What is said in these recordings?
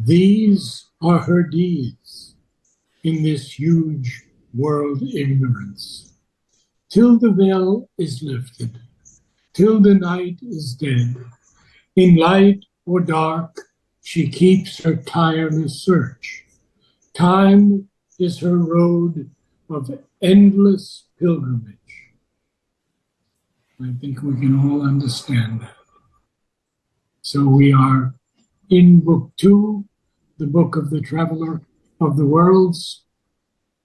These are her deeds in this huge world ignorance. Till the veil is lifted, till the night is dead, in light or dark, she keeps her tireless search. Time is her road of endless pilgrimage. I think we can all understand that. So we are in Book 2, the Book of the Traveler of the Worlds,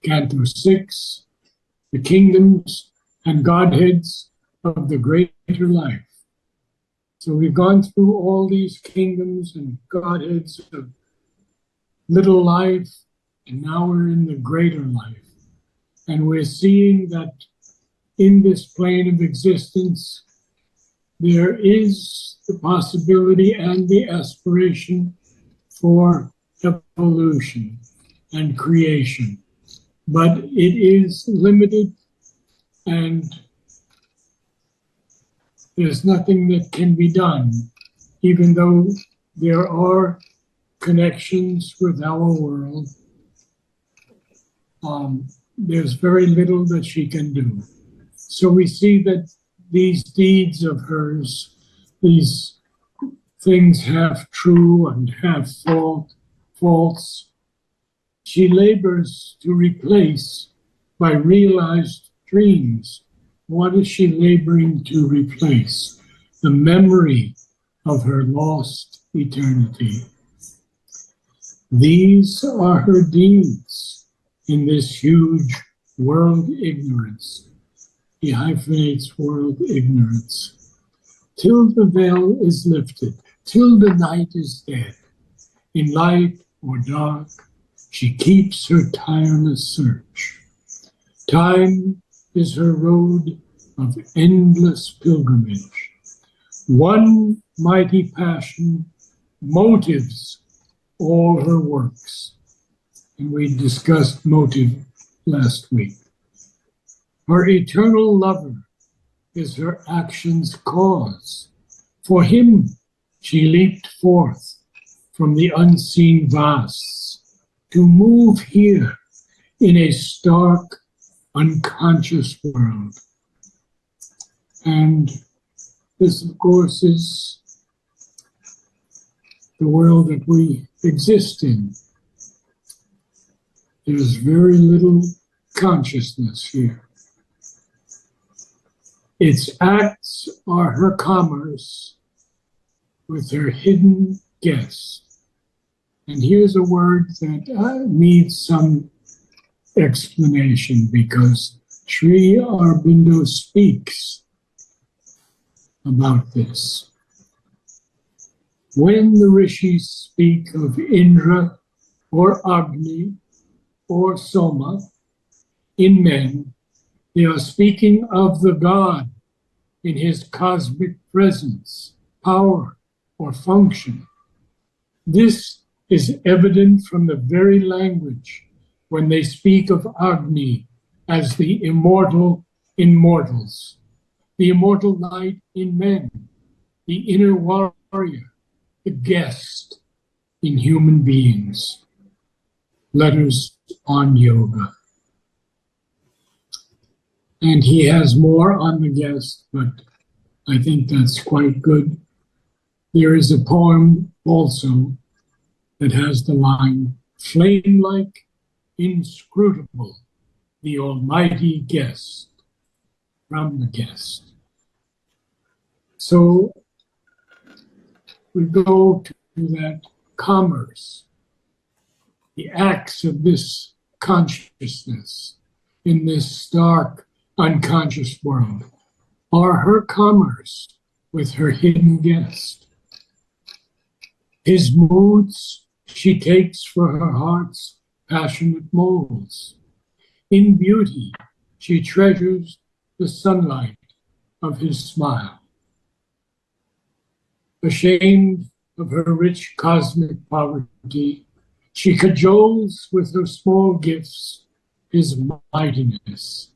Canto 6, the Kingdoms and Godheads of the Greater Life. So we've gone through all these kingdoms and Godheads of little life, and now we're in the greater life. And we're seeing that in this plane of existence, there is the possibility and the aspiration for evolution and creation. But it is limited, and there's nothing that can be done, even though there are connections with our world. There's very little that she can do. So we see that these deeds of hers, these things half true and half false, she labors to replace by realized dreams. What is she laboring to replace? The memory of her lost eternity. These are her deeds in this huge world ignorance. He hyphenates world ignorance. Till the veil is lifted, till the night is dead, in light or dark, she keeps her tireless search. Time is her road of endless pilgrimage. One mighty passion motives all her works. And we discussed motive last week. Her eternal lover is her action's cause. For him she leaped forth from the unseen vasts to move here in a stark, unconscious world. And this, of course, is the world that we exist in. There's very little consciousness here. Its acts are her commerce with her hidden guest. And here's a word that needs some explanation, because Sri Aurobindo speaks about this. When the rishis speak of Indra or Agni or Soma in men, they are speaking of the God in his cosmic presence, power, or function. This is evident from the very language when they speak of Agni as the immortal immortals, the immortal light in men, the inner warrior, the guest in human beings. Letters on Yoga. And he has more on the guest, but I think that's quite good. There is a poem also that has the line, flame-like, inscrutable, the almighty guest, from the guest. So we go to that commerce, the acts of this consciousness in this stark, unconscious world are her commerce with her hidden guest. His moods she takes for her heart's passionate molds. In beauty she treasures the sunlight of his smile. Ashamed of her rich cosmic poverty, she cajoles with her small gifts his mightiness,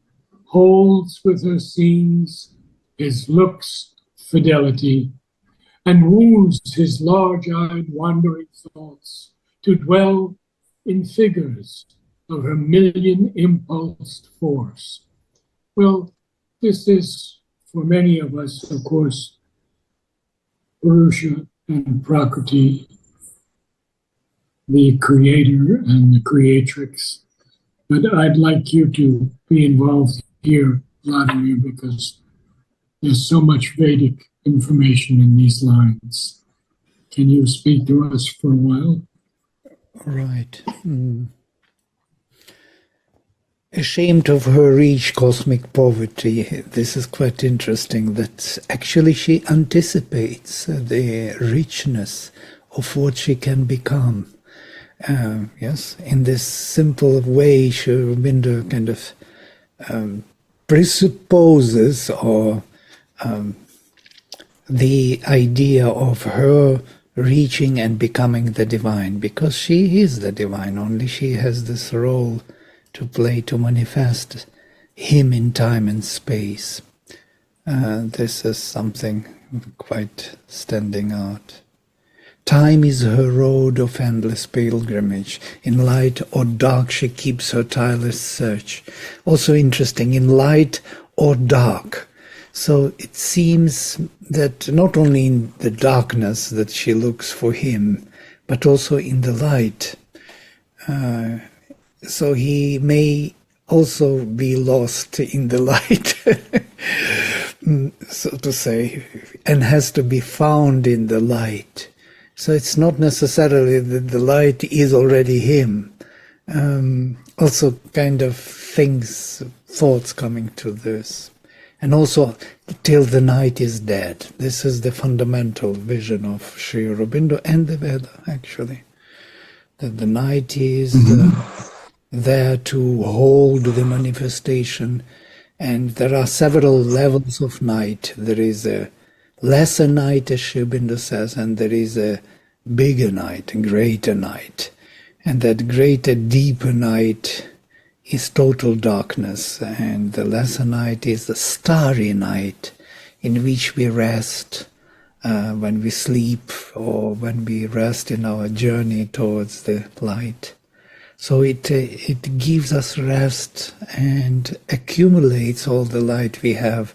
holds with her scenes his looks' fidelity, and woos his large-eyed wandering thoughts to dwell in figures of her million impulsed force. Well, this is, for many of us, of course, Purusha and Prakriti, the creator and the creatrix. But I'd like you to be involved here, Vladimir, because there's so much Vedic information in these lines. Can you speak to us for a while? Right. Ashamed of her rich cosmic poverty, this is quite interesting that actually she anticipates the richness of what she can become. Yes, in this simple way, Sri Aurobindo kind of presupposes or the idea of her reaching and becoming the divine, because she is the divine, only she has this role to play to manifest him in time and space. This is something quite standing out. Time is her road of endless pilgrimage. In light or dark she keeps her tireless search. Also interesting, in light or dark. So it seems that not only in the darkness that she looks for him, but also in the light. So he may also be lost in the light, so to say, and has to be found in the light. So it's not necessarily that the light is already him. Also kind of thoughts coming to this. And also, till the night is dead. This is the fundamental vision of Sri Aurobindo and the Veda, actually. That the night is there to hold the manifestation. And there are several levels of night. There is a lesser night, as Sri Aurobindo says, and there is a bigger night, a greater night. And that greater, deeper night is total darkness, and the lesser night is the starry night in which we rest when we sleep or when we rest in our journey towards the light. So it gives us rest and accumulates all the light we have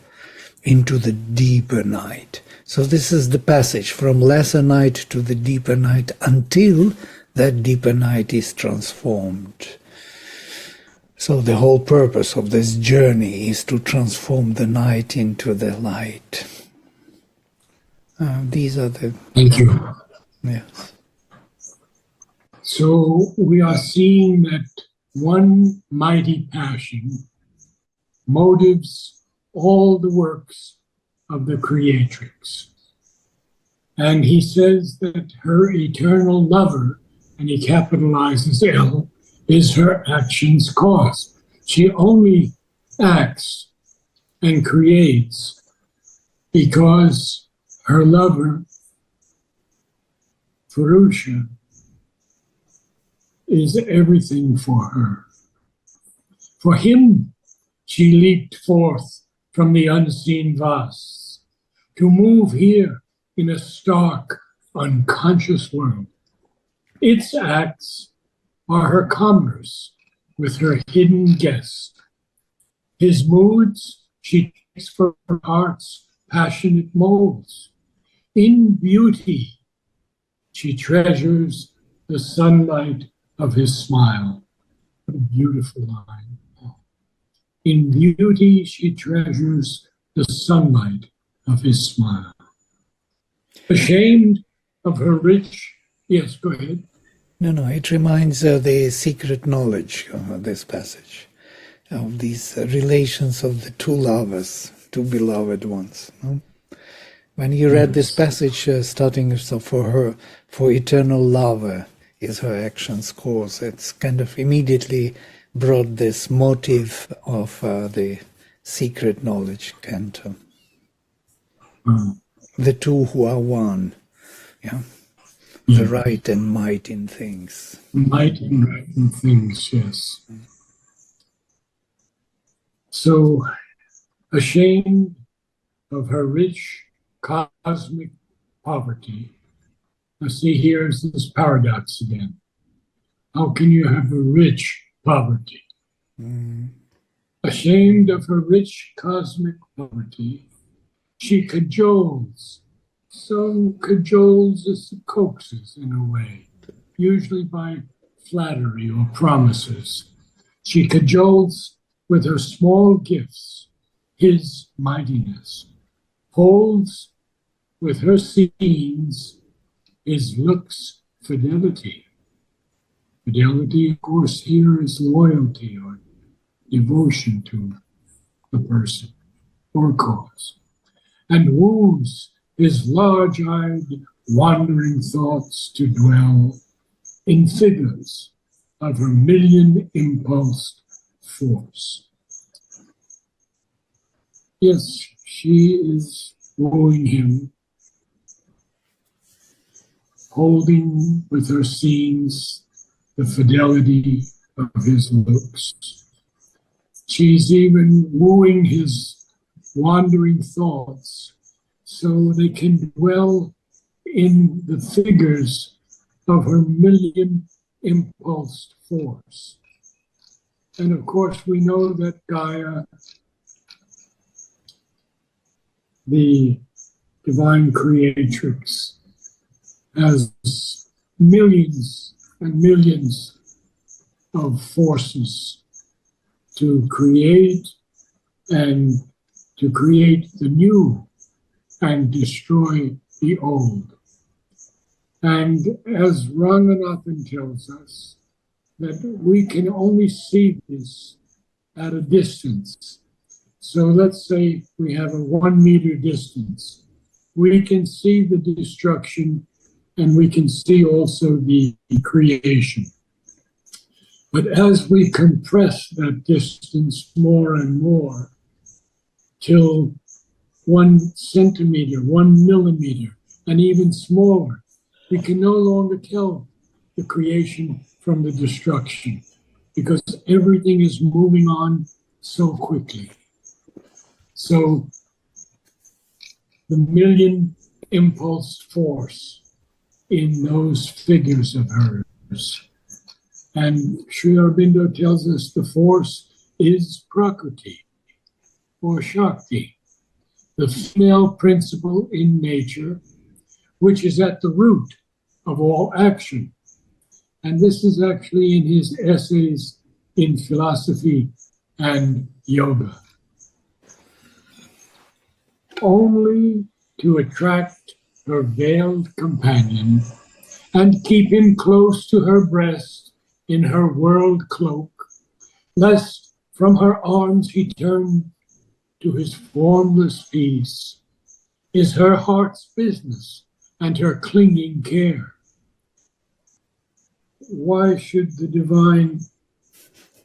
into the deeper night. So this is the passage from lesser night to the deeper night until that deeper night is transformed. So the whole purpose of this journey is to transform the night into the light. These are the... Thank you. Yes. So we are seeing that one mighty passion motives all the works of the creatrix. And he says that her eternal lover, and he capitalizes L, is her action's cause. She only acts and creates because her lover, Purusha, is everything for her. For him, she leaped forth from the unseen vasts to move here in a stark, unconscious world. Its acts are her commerce with her hidden guest. His moods she takes for her heart's passionate molds. In beauty, she treasures the sunlight of his smile. What a beautiful line. In beauty, she treasures the sunlight of his smile. Ashamed of her rich, yes, go ahead. No, it reminds the secret knowledge of this passage, of these relations of the two lovers, two beloved ones. No? When you read this passage, starting so for her, for eternal lover is her action's cause, it's kind of immediately brought this motive of the secret knowledge, Canto. The two who are one, yeah. The right and might in things. Might and right in things, yes. So, ashamed of her rich cosmic poverty. Now see, here's this paradox again. How can you have a rich poverty? Ashamed of her rich cosmic poverty, she cajoles. So cajoles is coaxes in a way, usually by flattery or promises. She cajoles with her small gifts, his mightiness, holds with her scenes his looks fidelity. Fidelity, of course, here is loyalty or devotion to the person or cause, and woos his large-eyed wandering thoughts to dwell in figures of her million-impulsed force. Yes, she is wooing him, holding with her scenes the fidelity of his looks. She's even wooing his wandering thoughts so they can dwell in the figures of her million impulsed force. And of course, we know that Gaia, the divine creatrix, has millions and millions of forces to create and to create the new and destroy the old. And as Ranganathan tells us, that we can only see this at a distance. So let's say we have a 1 meter distance. We can see the destruction and we can see also the creation. But as we compress that distance more and more, till 1 centimeter, 1 millimeter, and even smaller, we can no longer tell the creation from the destruction because everything is moving on so quickly. So the million impulse force in those figures of hers. And Sri Aurobindo tells us the force is Prakriti or Shakti, the female principle in nature, which is at the root of all action. And this is actually in his essays in philosophy and yoga. Only to attract her veiled companion and keep him close to her breast in her world cloak, lest from her arms he turn to his formless peace, is her heart's business and her clinging care. Why should the divine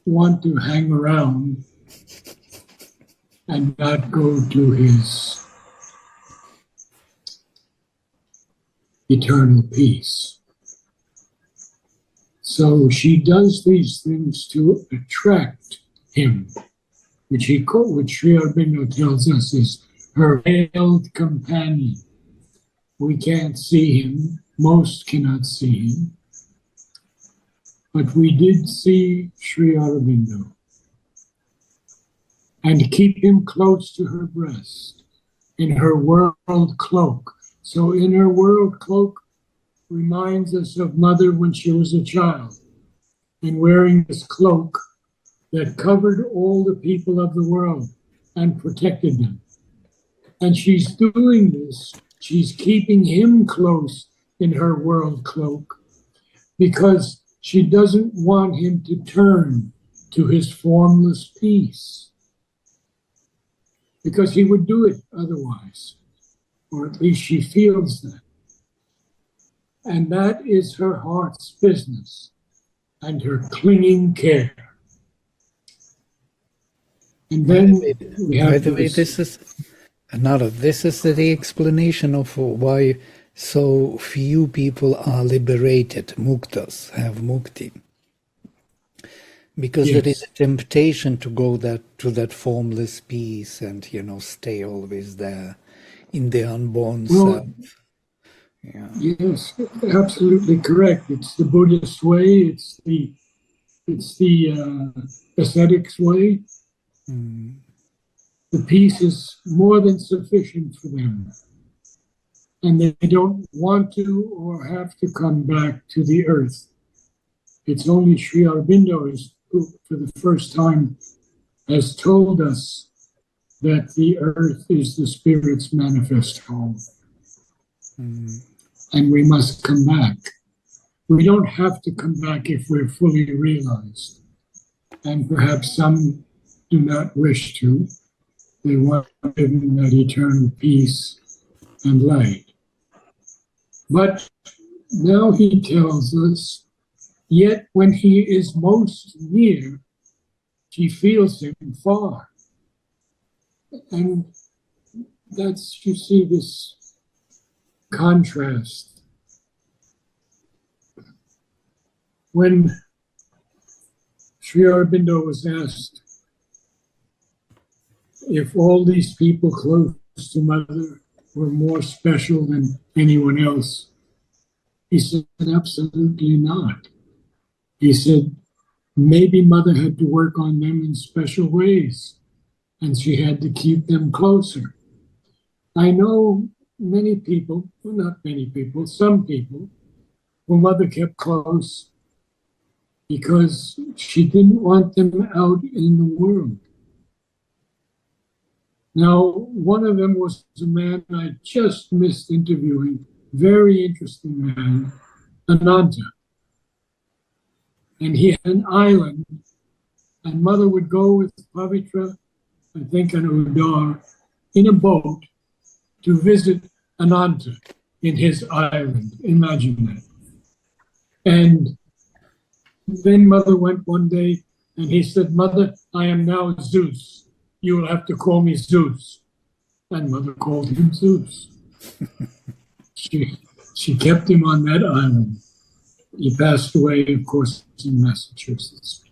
want to hang around and not go to his eternal peace? So she does these things to attract him, which Sri Aurobindo tells us is her veiled companion. We can't see him, most cannot see him, but we did see Sri Aurobindo and keep him close to her breast in her world cloak. So in her world cloak reminds us of Mother when she was a child and wearing this cloak that covered all the people of the world and protected them. And she's doing this, she's keeping him close in her world cloak because she doesn't want him to turn to his formless peace, because he would do it otherwise, or at least she feels that. And that is her heart's business and her clinging care. And then we have this is another. This is the explanation of why so few people are liberated, muktas, have mukti. Because there is a temptation to go to that formless peace and, stay always there in the unborn self. Yeah. Yes, absolutely correct. It's the Buddhist way. It's the ascetics way. Mm. The peace is more than sufficient for them, and they don't want to or have to come back to the earth. It's only Sri Aurobindo who, for the first time, has told us that the earth is the spirit's manifest home, Mm. and we must come back. We don't have to come back if we're fully realized, and perhaps some do not wish to. They want to live in that eternal peace and light. But now he tells us, yet when he is most near, she feels him far. And that's, you see, this contrast. When Sri Aurobindo was asked if all these people close to Mother were more special than anyone else, he said, absolutely not. He said, maybe Mother had to work on them in special ways, and she had to keep them closer. I know many people, well, not many people, some people, who Mother kept close because she didn't want them out in the world. Now, one of them was a man I just missed interviewing, very interesting man, Ananta. And he had an island, and Mother would go with Pavitra, I think, and Udar, in a boat to visit Ananta in his island. Imagine that. And then Mother went one day, and he said, Mother, I am now Zeus. You will have to call me Zeus. And Mother called him Zeus. She kept him on that island. He passed away, of course, in Massachusetts.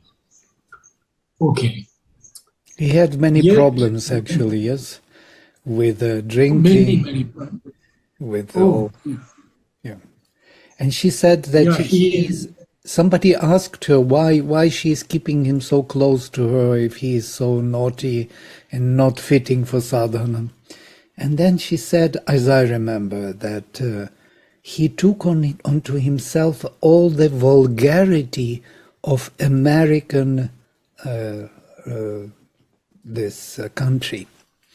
Okay. He had many problems, actually, yes, with drinking, many problems. with all. Yeah. And she said that somebody asked her why she's keeping him so close to her if he is so naughty and not fitting for sadhana. And then she said, as I remember, that he took onto himself all the vulgarity of American country.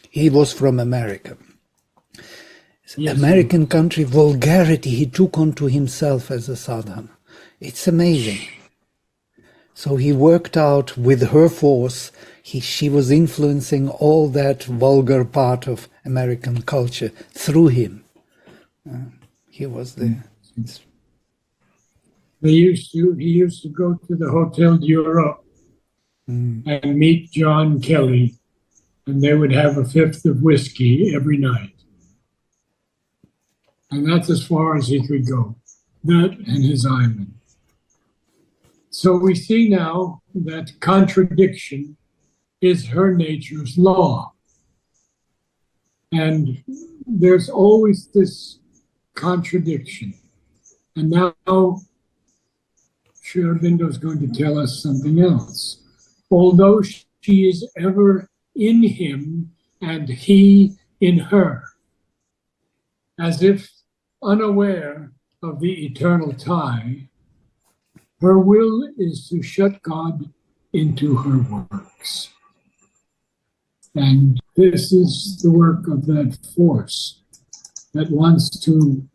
He was from America. Yes. American country vulgarity he took onto himself as a sadhana. It's amazing. So he worked out with her force. She was influencing all that vulgar part of American culture through him. He was the. He used to go to the Hotel d'Europe and meet John Kelly, and they would have a fifth of whiskey every night. And that's as far as he could go, that and his island. So we see now that contradiction is her nature's law. And there's always this contradiction. And now Sri Aurobindo is going to tell us something else. Although she is ever in him and he in her, as if unaware of the eternal tie, her will is to shut God into her works. And this is the work of that force that wants to,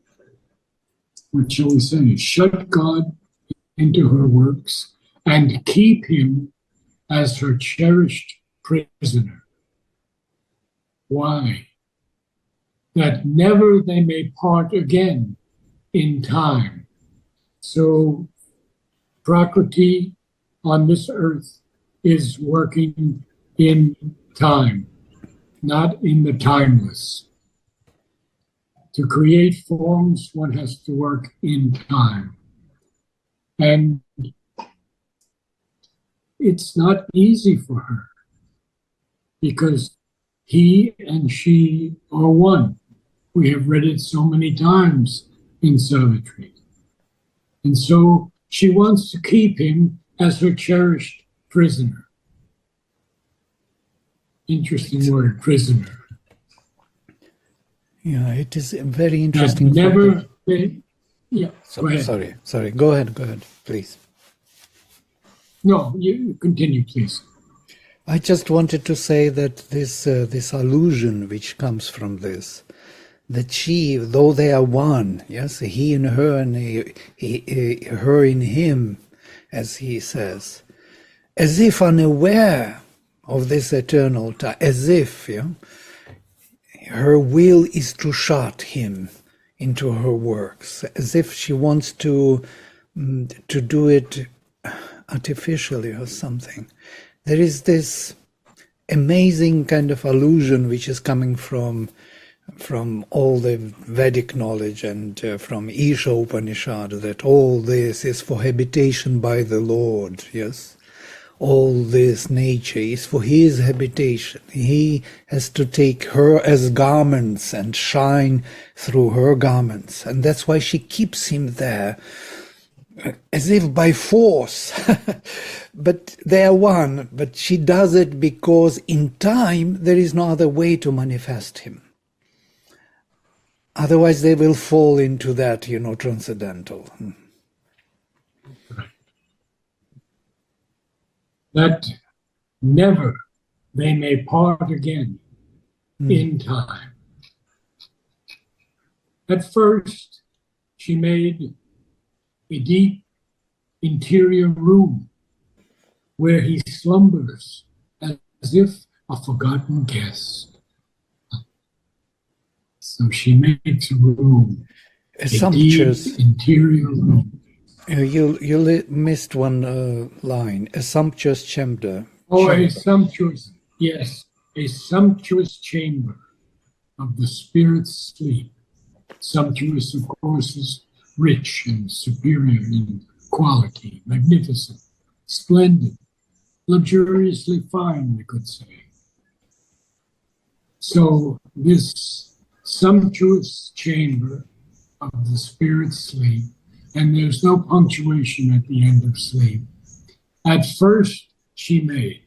what shall we say, shut God into her works and keep him as her cherished prisoner. Why? That never they may part again in time. So Prakriti on this earth is working in time, not in the timeless. To create forms, one has to work in time. And it's not easy for her because he and she are one. We have read it so many times in Savitri. And so she wants to keep him as her cherished prisoner. Interesting word, prisoner. Yeah, it is a very interesting. Never. Yeah. Go ahead. Sorry. Go ahead, please. No, you continue, please. I just wanted to say that this allusion which comes from this, that she, though they are one, yes, he in her and her in him, as he says, as if unaware of this eternal time, as if, yeah, her will is to shut him into her works, as if she wants to do it artificially or something. There is this amazing kind of allusion which is coming from all the Vedic knowledge and from Isha Upanishad, that all this is for habitation by the Lord, yes? All this nature is for his habitation. He has to take her as garments and shine through her garments. And that's why she keeps him there, as if by force. But they are one, but she does it because in time there is no other way to manifest him. Otherwise they will fall into that, transcendental. Right. That never they may part again in time. At first, she made a deep interior room where he slumbers as if a forgotten guest. So she makes a room, a deep interior room. You missed one line, a sumptuous chamber. Oh, a sumptuous, yes, a sumptuous chamber of the spirit's sleep. Sumptuous, of course, is rich and superior in quality, magnificent, splendid, luxuriously fine, we could say. So this sumptuous chamber of the spirit's sleep, and there's no punctuation at the end of sleep. At first, she made,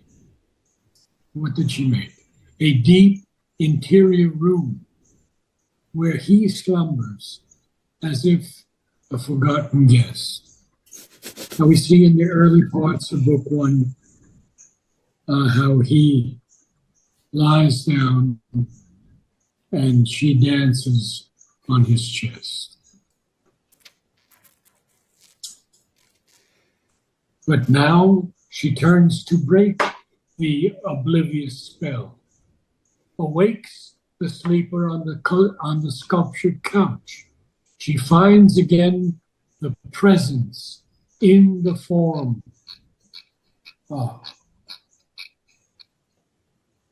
what did she make? A deep interior room where he slumbers as if a forgotten guest. Now we see in the early parts of Book 1 how he lies down and she dances on his chest. But now she turns to break the oblivious spell, awakes the sleeper on the sculptured couch. She finds again the presence in the form.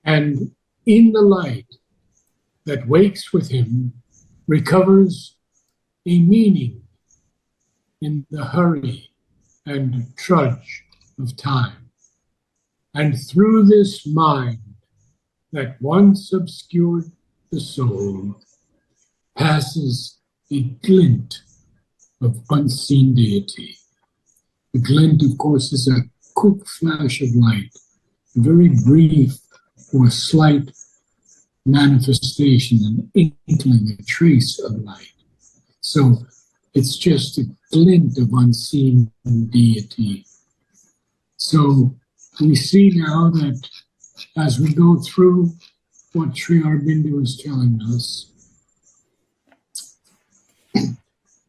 And in the light that wakes with him, recovers a meaning in the hurry and trudge of time. And through this mind that once obscured the soul, passes a glint of unseen deity. The glint, of course, is a quick flash of light, a very brief or slight manifestation, an inkling, a trace of light. So it's just a glint of unseen deity. So we see now that as we go through what Sri Aurobindo is telling us,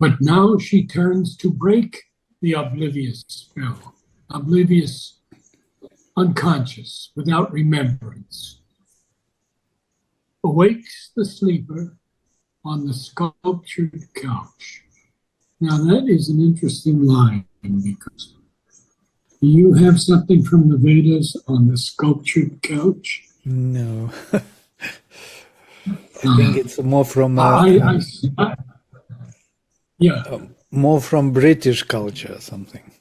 but now she turns to break the oblivious spell, oblivious, unconscious, without remembrance, awakes the sleeper on the sculptured couch. Now that is an interesting line, because you have something from the Vedas on the sculptured couch? No. I think it's more from more from British culture or something.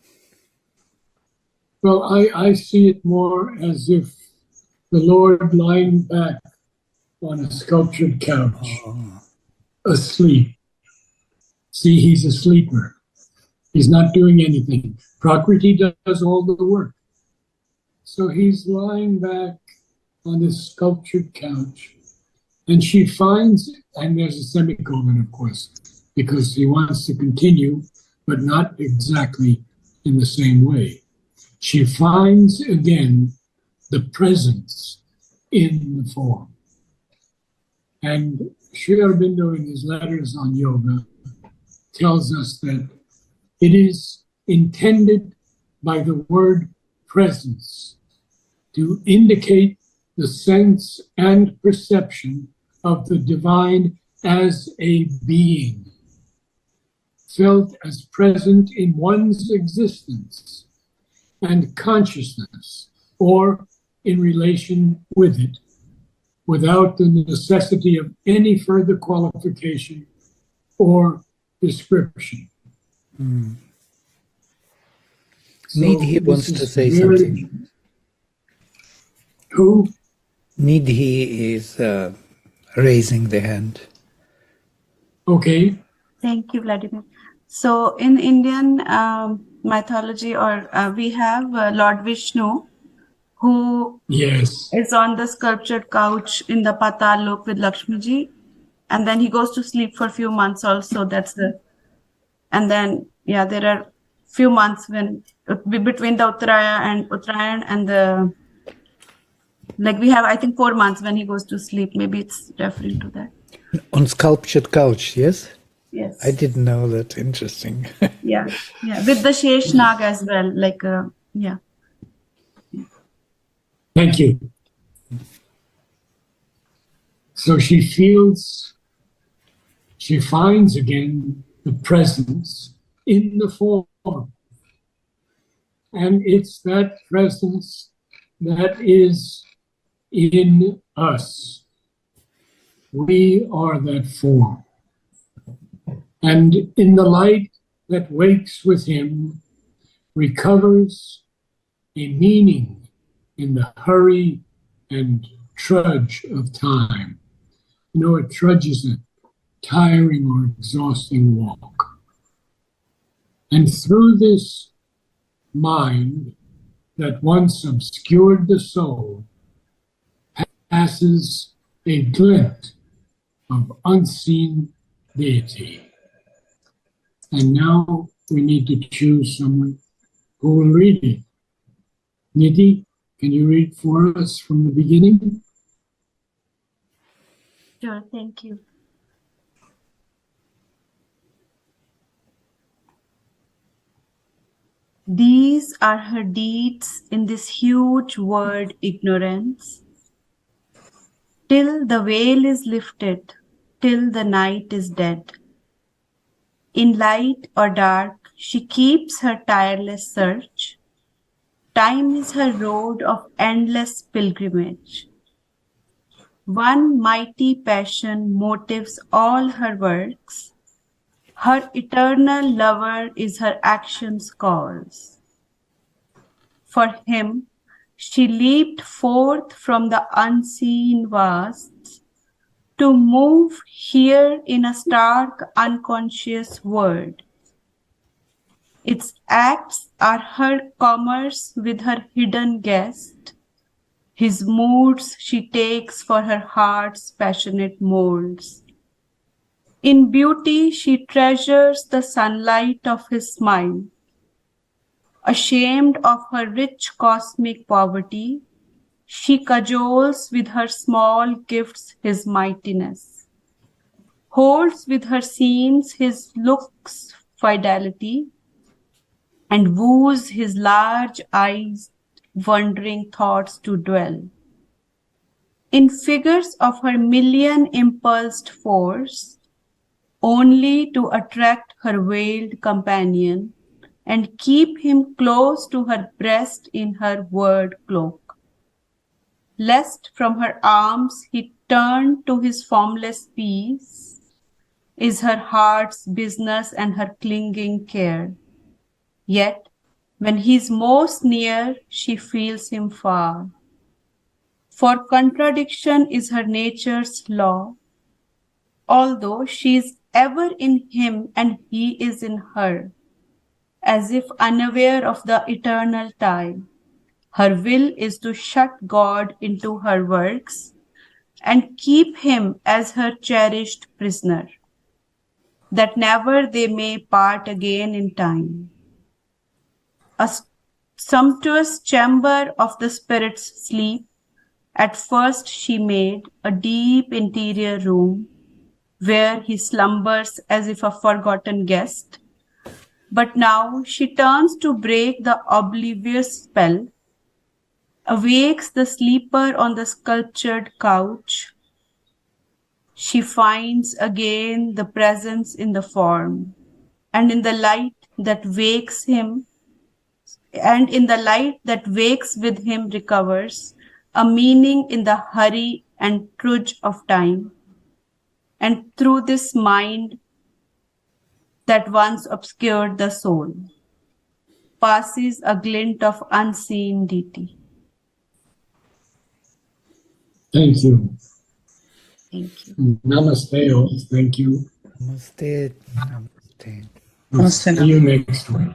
Well, I see it more as if the Lord lying back on a sculptured couch, asleep, See, he's a sleeper. He's not doing anything. Prakriti does all the work. So he's lying back on this sculptured couch, and she finds, and there's a semicolon, of course, because he wants to continue, but not exactly in the same way. She finds again the presence in the form. And Sri Aurobindo, in his letters on yoga, tells us that it is intended by the word presence to indicate the sense and perception of the divine as a being, felt as present in one's existence and consciousness, or in relation with it, without the necessity of any further qualification or description. Mm. So Nidhi wants to say something. Who? Nidhi is raising the hand. Okay. Thank you, Vladimir. So in Indian mythology, or we have Lord Vishnu, who Yes. is on the sculptured couch in the Patal Lok with Lakshmi ji, and then he goes to sleep for a few months also. And then there are few months when between the Uttarayan and the, like, we have, I think, 4 months when he goes to sleep. Maybe it's referring to that. On sculptured couch, yes? Yes. I didn't know that. Interesting. Yeah. With the Shesh Nag as well. Like, yeah. Thank you. So she finds again the presence in the form. And it's that presence that is in us. We are that form. And in the light that wakes with him, recovers a meaning in the hurry and trudge of time. You know, a trudge is a tiring or exhausting walk. And through this mind that once obscured the soul, passes a glint of unseen deity. And now we need to choose someone who will read it. Nidhi, can you read for us from the beginning? Sure, thank you. These are her deeds in this huge word ignorance. Till the veil is lifted, till the night is dead. In light or dark, she keeps her tireless search. Time is her road of endless pilgrimage. One mighty passion motives all her works. Her eternal lover is her action's cause. For him, she leaped forth from the unseen vasts to move here in a stark, unconscious world. Its acts are her commerce with her hidden guest. His moods she takes for her heart's passionate molds. In beauty she treasures the sunlight of his smile. Ashamed of her rich cosmic poverty, she cajoles with her small gifts his mightiness, holds with her scenes his looks' fidelity, and woos his large eyes wondering thoughts to dwell. In figures of her million impulsed force, only to attract her veiled companion and keep him close to her breast in her word cloak. Lest from her arms he turn to his formless peace, is her heart's business and her clinging care. Yet, when he is most near, she feels him far. For contradiction is her nature's law. although she is ever in him and he is in her, as if unaware of the eternal tie. Her will is to shut God into her works and keep him as her cherished prisoner, that never they may part again in time. A sumptuous chamber of the spirit's sleep, at first she made a deep interior room, where he slumbers as if a forgotten guest. But now she turns to break the oblivious spell, awakes the sleeper on the sculptured couch. She finds again the presence in the form, and in the light that wakes him, and in the light that wakes with him recovers a meaning in the hurry and trudge of time. And through this mind that once obscured the soul, passes a glint of unseen deity. Thank you. Thank you. Namaste, all. Thank you. Namaste. Namaste. We'll see you next week.